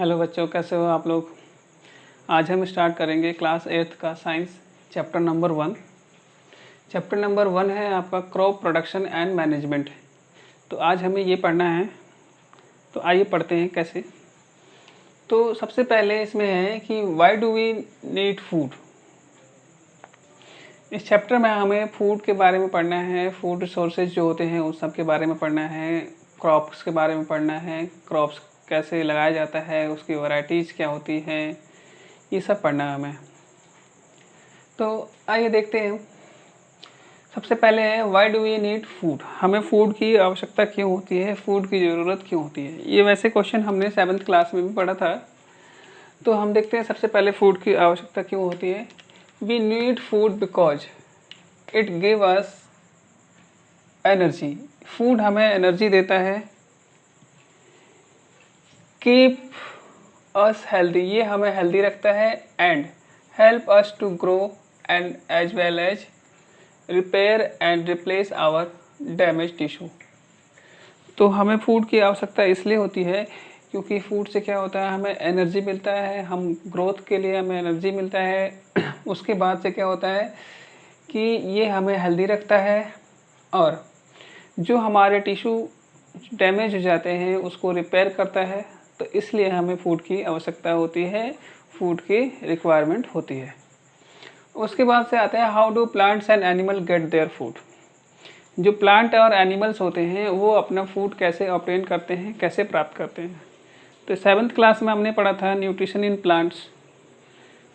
Hello बच्चों, कैसे हो आप लोग। आज हम स्टार्ट करेंगे क्लास 8th का science chapter number 1। Chapter number 1 है आपका क्रॉप प्रोडक्शन एंड मैनेजमेंट। तो आज हमें ये पढ़ना है। तो आइए पढ़ते हैं कैसे। तो सबसे पहले इसमें है कि why do we need food. इस चैप्टर में हमें फूड के बारे में पढ़ना है, फूड रिसोर्सेज जो होते हैं उस सब के बारे में पढ़ना है, क्रॉप्स के बारे में पढ़ना है, क्रॉप्स कैसे लगाया जाता है, उसकी वैरायटीज़ क्या होती हैं, ये सब पढ़ना है हमें। तो आइए देखते हैं। सबसे पहले है why do we need food. हमें फूड की आवश्यकता क्यों होती है, फूड की ज़रूरत क्यों होती है। ये वैसे क्वेश्चन हमने 7th क्लास में भी पढ़ा था। तो हम देखते हैं सबसे पहले फूड की आवश्यकता क्यों होती है। We need food because it give us energy. Food हमें एनर्जी देता है। कीप अस हेल्दी, ये हमें हेल्दी रखता है। And help us to grow and as well as repair and replace our damage tissue. तो हमें फूड की आवश्यकता इसलिए होती है क्योंकि फूड से क्या होता है, हमें एनर्जी मिलता है, हम ग्रोथ के लिए हमें एनर्जी मिलता है। उसके बाद से क्या होता है कि ये हमें हेल्दी रखता है और जो हमारे टिश्यू डैमेज हो जाते हैं उसको रिपेयर करता है। तो इसलिए हमें फूड की आवश्यकता होती है, फूड की रिक्वायरमेंट होती है। उसके बाद से आता है how do plants and animal gate their food. जो प्लांट और एनिमल्स होते हैं वो अपना फूड कैसे ऑब्टेन करते हैं, कैसे प्राप्त करते हैं। तो 7th क्लास में हमने पढ़ा था न्यूट्रिशन इन प्लांट्स।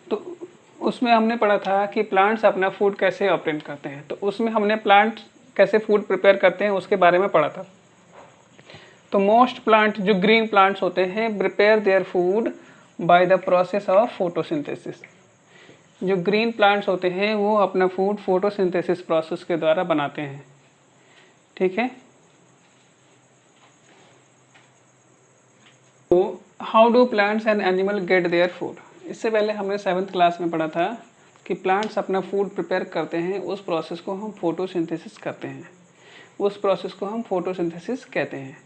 तो उसमें हमने पढ़ा था कि प्लांट्स अपना फूड कैसे ऑब्टेन करते हैं। तो उसमें हमने प्लांट कैसे फूड प्रिपेयर करते हैं उसके बारे में पढ़ा था। तो मोस्ट प्लांट जो ग्रीन प्लांट्स होते हैं prepare their food by the process of photosynthesis. जो ग्रीन प्लांट्स होते हैं वो अपना फूड फोटोसिंथेसिस प्रोसेस के द्वारा बनाते हैं। ठीक है। तो how do plants and animal gate their food. इससे पहले हमने 7th क्लास में पढ़ा था कि प्लांट्स अपना फूड प्रिपेयर करते हैं, उस प्रोसेस को हम फोटोसिंथेसिस करते हैं, उस प्रोसेस को हम फोटोसिंथेसिस कहते हैं।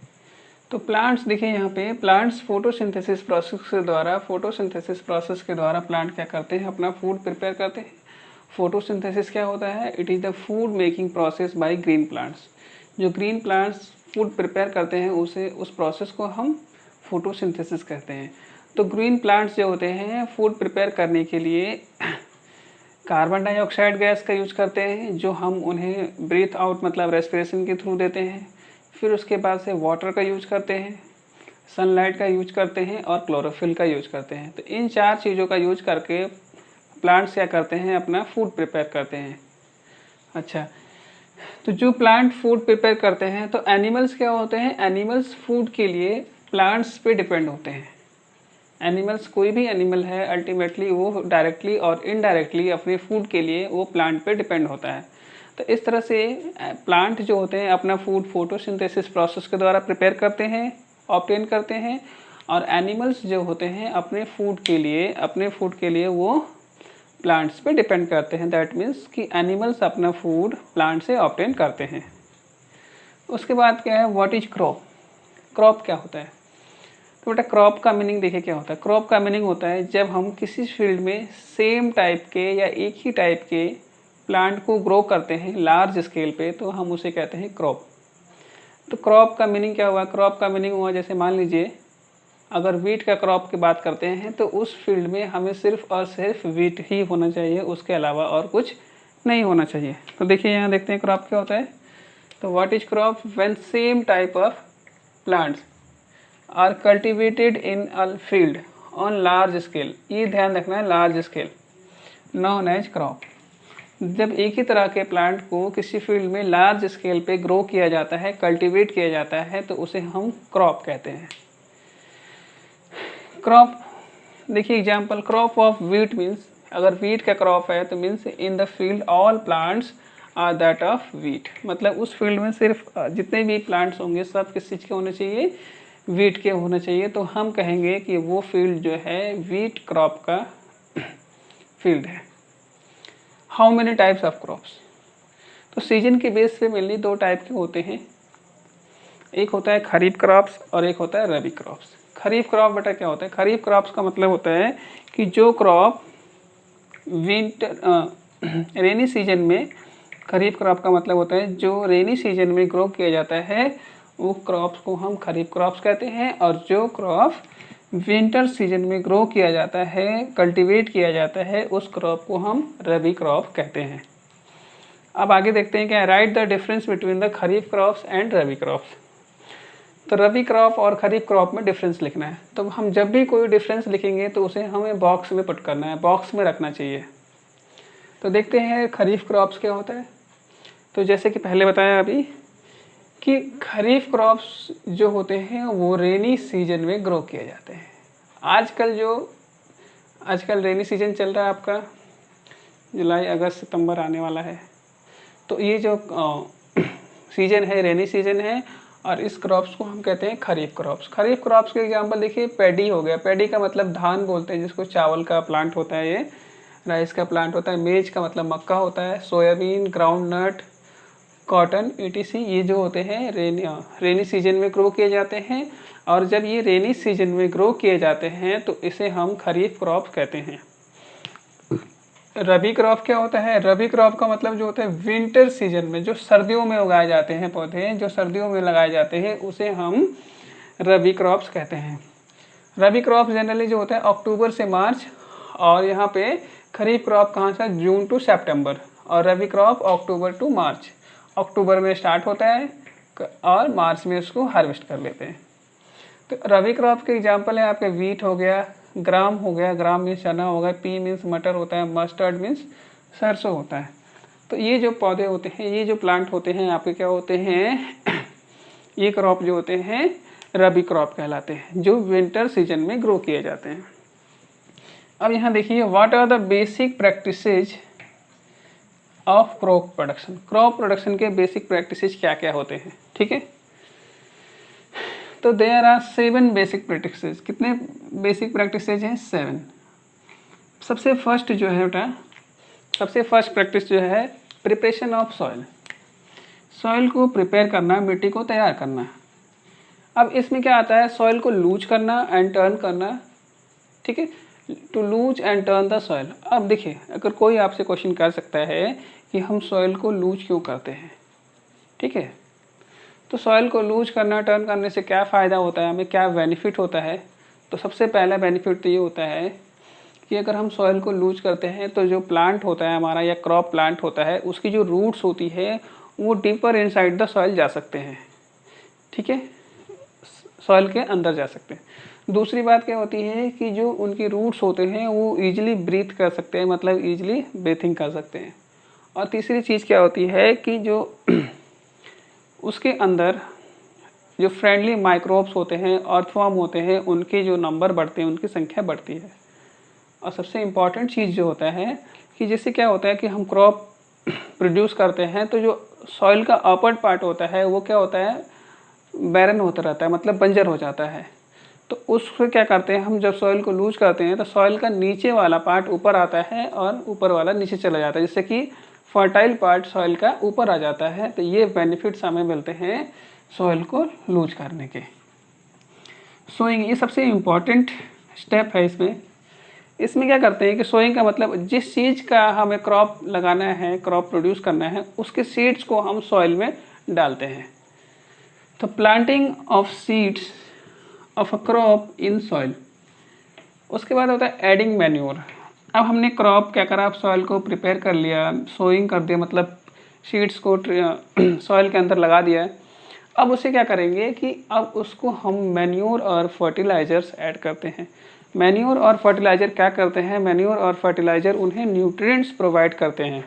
तो प्लांट्स देखिए यहाँ पे, प्लांट्स फोटोसिंथेसिस प्रोसेस के द्वारा प्लांट क्या करते हैं, अपना फूड प्रिपेयर करते हैं। फोटोसिंथेसिस क्या होता है, it is the food making process by green plants. जो ग्रीन प्लांट्स फूड प्रिपेयर करते हैं उस प्रोसेस को हम फोटोसिंथेसिस कहते हैं। तो ग्रीन प्लांट्स जो होते हैं फूड प्रिपेयर करने के लिए कार्बन डाइऑक्साइड गैस का यूज करते हैं, जो हम उन्हें ब्रीथ आउट मतलब रेस्पिरेशन के थ्रू देते हैं। फिर उसके बाद से वाटर का यूज करते हैं, सनलाइट का यूज करते हैं और क्लोरोफिल का यूज करते हैं। तो इन 4 चीज़ों का यूज करके प्लांट्स क्या करते हैं, अपना फूड प्रिपेयर करते हैं। अच्छा, तो जो प्लांट फूड प्रिपेयर करते हैं, तो एनिमल्स क्या होते हैं, एनिमल्स फूड के लिए प्लांट्स पे डिपेंड होते हैं। एनिमल्स, कोई भी एनिमल है अल्टीमेटली वो डायरेक्टली और इनडायरेक्टली अपने फूड के लिए वो प्लांट पे डिपेंड होता है। तो इस तरह से प्लांट जो होते हैं अपना फूड फोटोसिंथेसिस प्रोसेस के द्वारा प्रिपेयर करते हैं, ऑब्टेन करते हैं। और एनिमल्स जो होते हैं अपने फूड के लिए वो प्लांट्स पे डिपेंड करते हैं। दैट मीन्स कि एनिमल्स अपना फूड प्लांट से ऑब्टेन करते हैं। उसके बाद क्या है, व्हाट इज क्रॉप। क्रॉप क्या होता है। तो बेटा क्रॉप का मीनिंग देखिए क्या होता है। क्रॉप का मीनिंग होता है जब हम किसी फील्ड में सेम टाइप के या एक ही टाइप के प्लांट को ग्रो करते हैं लार्ज स्केल पे, तो हम उसे कहते हैं क्रॉप। तो क्रॉप का मीनिंग क्या हुआ, क्रॉप का मीनिंग हुआ जैसे मान लीजिए अगर वीट का क्रॉप की बात करते हैं तो उस फील्ड में हमें सिर्फ और सिर्फ वीट ही होना चाहिए, उसके अलावा और कुछ नहीं होना चाहिए। तो देखिए यहाँ देखते हैं क्रॉप क्या होता है। तो what is crop, when same type of plants are cultivated in a field on large scale. ये ध्यान रखना है, large scale known as crop. जब एक ही तरह के प्लांट को किसी फील्ड में लार्ज स्केल पे ग्रो किया जाता है, कल्टीवेट किया जाता है, तो उसे हम क्रॉप कहते हैं। क्रॉप देखिए example, crop of wheat means, अगर वीट का क्रॉप है तो means in the field all plants are that of wheat. मतलब उस फील्ड में सिर्फ जितने भी प्लांट्स होंगे सब किस चीज़ के होने चाहिए, वीट के होना चाहिए। तो हम कहेंगे कि वो फील्ड जो है वीट क्रॉप का फील्ड है। How many types of crops. तो सीजन के बेस पे मेनली 2 टाइप के होते हैं। एक होता है खरीफ क्रॉप्स और एक होता है रबी क्रॉप्स। खरीफ क्रॉप बेटा क्या होता है? खरीफ क्रॉप्स का मतलब होता है कि जो क्रॉप रेनी सीजन में, खरीफ क्रॉप का मतलब होता है जो रेनी सीजन में ग्रो किया जाता है वो क्रॉप्स को हम खरीफ क्रॉप्स कहते हैं, और जो क्रॉप विंटर सीजन में ग्रो किया जाता है, कल्टीवेट किया जाता है, उस क्रॉप को हम रबी क्रॉप कहते हैं। अब आगे देखते हैं क्या, right the difference between the kharif crops and rabi crops. तो रबी क्रॉप और खरीफ क्रॉप में डिफरेंस लिखना है। तो हम जब भी कोई डिफरेंस लिखेंगे तो उसे हमें बॉक्स में पुट करना है, बॉक्स में रखना चाहिए। तो देखते हैं खरीफ क्रॉप्स क्या होता है। तो जैसे कि पहले बताया अभी कि खरीफ क्रॉप्स जो होते हैं वो रेनी सीजन में ग्रो किए जाते हैं। आजकल रेनी सीजन चल रहा है आपका, जुलाई अगस्त सितंबर आने वाला है। तो ये जो सीजन है रेनी सीजन है, और इस क्रॉप्स को हम कहते हैं खरीफ क्रॉप्स। खरीफ क्रॉप्स के एग्जांपल देखिए, पैडी हो गया। पैडी का मतलब धान बोलते हैं जिसको, चावल का प्लांट होता है, ये राइस का प्लांट होता है। मेज का मतलब मक्का होता है। Soybean, ground nut, cotton, etc ये जो होते हैं रेनी सीजन में ग्रो किए जाते हैं। और जब ये रेनी सीजन में ग्रो किए जाते हैं तो इसे हम खरीफ क्रॉप कहते हैं। रबी क्रॉप क्या होता है? रबी क्रॉप का मतलब जो होता है विंटर सीजन में, जो सर्दियों में उगाए जाते हैं पौधे, जो सर्दियों में लगाए जाते हैं, उसे हम रबी क्रॉप्स कहते हैं। रबी क्रॉप जनरली जो होता है अक्टूबर से मार्च, और यहाँ पे खरीफ क्रॉप कहाँ से? जून टू सितंबर, और रबी क्रॉप अक्टूबर टू मार्च। अक्टूबर में स्टार्ट होता है और मार्च में उसको हार्वेस्ट कर लेते हैं। तो रबी क्रॉप के एग्जांपल है आपके वीट हो गया, ग्राम हो गया, ग्राम मीन्स चना हो गया, पी मीन्स मटर होता है, मस्टर्ड मीन्स सरसों होता है। तो ये जो पौधे होते हैं, ये जो प्लांट होते हैं आपके क्या होते हैं ये क्रॉप जो होते हैं रबी क्रॉप कहलाते हैं, जो विंटर सीजन में ग्रो किए जाते हैं। अब यहाँ देखिए, what are the basic practices of crop production. Crop production के बेसिक प्रैक्टिसेज क्या क्या होते हैं, ठीक है। तो देयर आर 7 बेसिक प्रैक्टिसेज। कितने बेसिक प्रैक्टिसेज हैं? 7। सबसे फर्स्ट जो है बेटा, सबसे फर्स्ट प्रैक्टिस जो है प्रिपरेशन ऑफ सॉइल। सॉइल को प्रिपेयर करना, मिट्टी को तैयार करना। अब इसमें क्या आता है? सॉइल को लूज करना एंड टर्न करना, ठीक है, to loose and turn the soil. अब देखिए, अगर कोई आपसे क्वेश्चन कर सकता है कि हम सॉइल को लूज क्यों करते हैं, ठीक है, तो सॉइल को लूज करना, टर्न करने से क्या फ़ायदा होता है, हमें क्या बेनिफिट होता है? तो सबसे पहला बेनिफिट तो ये होता है कि अगर हम सॉइल को लूज करते हैं तो जो प्लांट होता है हमारा, या क्रॉप प्लांट होता है, उसकी जो रूट्स होती है वो डीपर इनसाइड द सॉइल जा सकते हैं, ठीक है, सॉइल के अंदर जा सकते हैं। दूसरी बात क्या होती है कि जो उनके रूट्स होते हैं वो ईजिली ब्रीथ कर सकते हैं, मतलब ईजिली ब्रीथिंग कर सकते हैं। और तीसरी चीज़ क्या होती है कि जो उसके अंदर जो फ्रेंडली माइक्रोब्स होते हैं, अर्थवर्म होते हैं, उनके जो नंबर बढ़ते हैं, उनकी संख्या बढ़ती है। और सबसे इम्पॉर्टेंट चीज़ जो होता है कि जिससे क्या होता है कि हम क्रॉप प्रोड्यूस करते हैं तो जो सॉइल का अपर पार्ट होता है वो क्या होता है? बैरन होता रहता है, मतलब बंजर हो जाता है। तो उससे क्या करते हैं हम, जब सॉइल को लूज करते हैं तो सॉइल का नीचे वाला पार्ट ऊपर आता है और ऊपर वाला नीचे चला जाता है, जिससे कि फर्टाइल पार्ट सॉइल का ऊपर आ जाता है। तो ये बेनिफिट्स हमें मिलते हैं सॉइल को लूज करने के। सोइंग, ये सबसे इम्पॉर्टेंट स्टेप है इसमें क्या करते हैं कि सोइंग का मतलब जिस चीज़ का हमें क्रॉप लगाना है, क्रॉप प्रोड्यूस करना है, उसके सीड्स को हम सॉइल में डालते हैं। तो planting of seeds of a crop in soil. उसके बाद होता है एडिंग मैन्योर। अब हमने क्रॉप क्या करा, सॉइल को प्रिपेयर कर लिया, सोइंग कर दिया, मतलब सीड्स को सॉइल के अंदर लगा दिया है। अब उसे क्या करेंगे कि अब उसको हम मैन्योर और फर्टिलाइजर्स ऐड करते हैं। मैन्योर और फर्टिलाइज़र क्या करते हैं? मैन्योर और फर्टिलाइज़र उन्हें न्यूट्रिएंट्स प्रोवाइड करते हैं।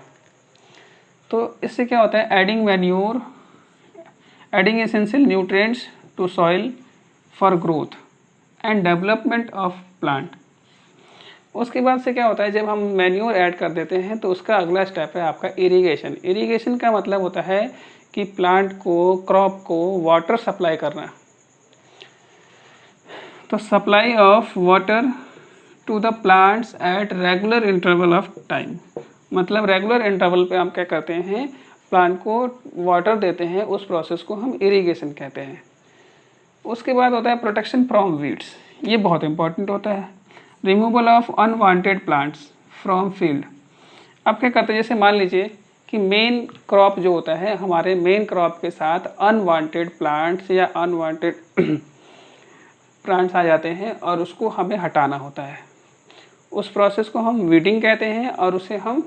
तो इससे क्या होता है? Adding manure, adding essential nutrients to soil for growth and development of plant. उसके बाद से क्या होता है, जब हम मैन्योर ऐड कर देते हैं तो उसका अगला स्टेप है आपका इरिगेशन। इरिगेशन का मतलब होता है कि प्लांट को, क्रॉप को वाटर सप्लाई करना। तो supply of water to the plants at regular interval of time, मतलब रेगुलर इंटरवल पे हम क्या करते हैं, प्लांट को वाटर देते हैं। उस प्रोसेस को हम इरिगेशन कहते हैं। उसके बाद होता है प्रोटेक्शन फ्रॉम वीड्स, ये बहुत इंपॉर्टेंट होता है। Removal of unwanted plants from field. अब क्या करते हैं, जैसे मान लीजिए कि मेन क्रॉप जो होता है, हमारे मेन क्रॉप के साथ अनवांटेड प्लांट्स या अनवांटेड प्लांट्स आ जाते हैं और उसको हमें हटाना होता है। उस प्रोसेस को हम वीडिंग कहते हैं और उसे हम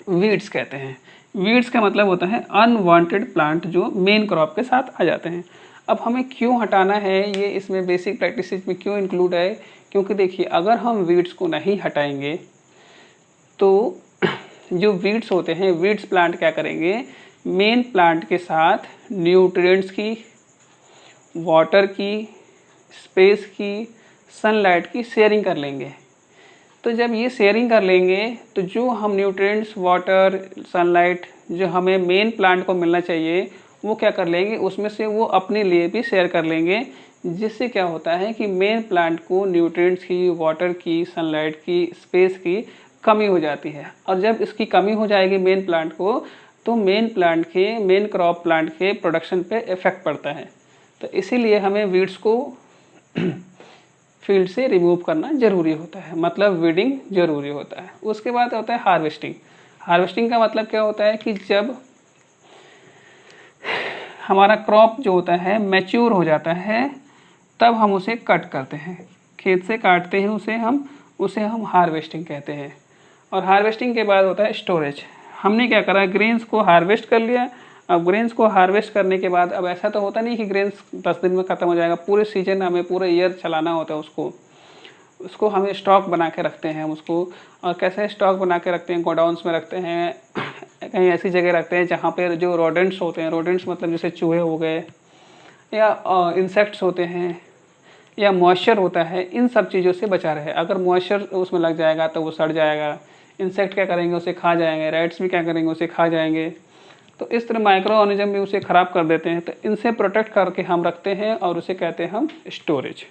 वीड्स कहते हैं। वीड्स का मतलब होता है अनवांटेड प्लांट जो मेन क्रॉप के साथ आ जाते हैं। अब हमें क्यों हटाना है, ये इसमें बेसिक प्रैक्टिसेस में क्यों इंक्लूड है, क्योंकि देखिए अगर हम वीड्स को नहीं हटाएंगे तो जो वीड्स होते हैं, वीड्स प्लांट क्या करेंगे, मेन प्लांट के साथ न्यूट्रिएंट्स की, वाटर की, स्पेस की, सनलाइट की शेयरिंग कर लेंगे। तो जब ये शेयरिंग कर लेंगे तो जो हम न्यूट्रिएंट्स, वाटर, सनलाइट जो हमें मेन प्लांट को मिलना चाहिए वो क्या कर लेंगे, उसमें से वो अपने लिए भी शेयर कर लेंगे, जिससे क्या होता है कि मेन प्लांट को न्यूट्रिएंट्स की, वाटर की, सनलाइट की, स्पेस की कमी हो जाती है। और जब इसकी कमी हो जाएगी मेन प्लांट को, तो मेन क्रॉप प्लांट के प्रोडक्शन पे इफेक्ट पड़ता है। तो इसीलिए हमें वीड्स को फील्ड से रिमूव करना ज़रूरी होता है, मतलब वीडिंग ज़रूरी होता है। उसके बाद होता है हार्वेस्टिंग। हार्वेस्टिंग का मतलब क्या होता है कि जब हमारा क्रॉप जो होता है मैच्योर हो जाता है तब हम उसे कट करते हैं, खेत से काटते हैं उसे हम हार्वेस्टिंग कहते हैं। और हार्वेस्टिंग के बाद होता है स्टोरेज। हमने क्या करा, ग्रेन्स को हार्वेस्ट कर लिया। अब ग्रेन्स को हार्वेस्ट करने के बाद अब ऐसा तो होता नहीं कि ग्रेन्स 10 दिन में ख़त्म हो जाएगा, पूरे सीजन हमें पूरे ईयर चलाना होता है उसको हमें स्टॉक बना के रखते हैं हम उसको। और कैसे स्टॉक बना के रखते हैं, गोडाउन्स में रखते हैं, कहीं ऐसी जगह रखते हैं जहाँ पर जो रोडेंट्स होते हैं, रोडेंट्स मतलब जैसे चूहे हो गए या इंसेक्ट्स होते हैं या मॉइस्चर होता है, इन सब चीज़ों से बचा रहे। अगर मॉइस्चर उसमें लग जाएगा तो वो सड़ जाएगा, इंसेक्ट क्या करेंगे, उसे खा जाएंगे, रैट्स भी क्या करेंगे, उसे खा जाएंगे। तो इस तरह माइक्रो ऑर्गेनिज्म भी उसे ख़राब कर देते हैं। तो इनसे प्रोटेक्ट करके हम रखते हैं और उसे कहते हैं हम स्टोरेज।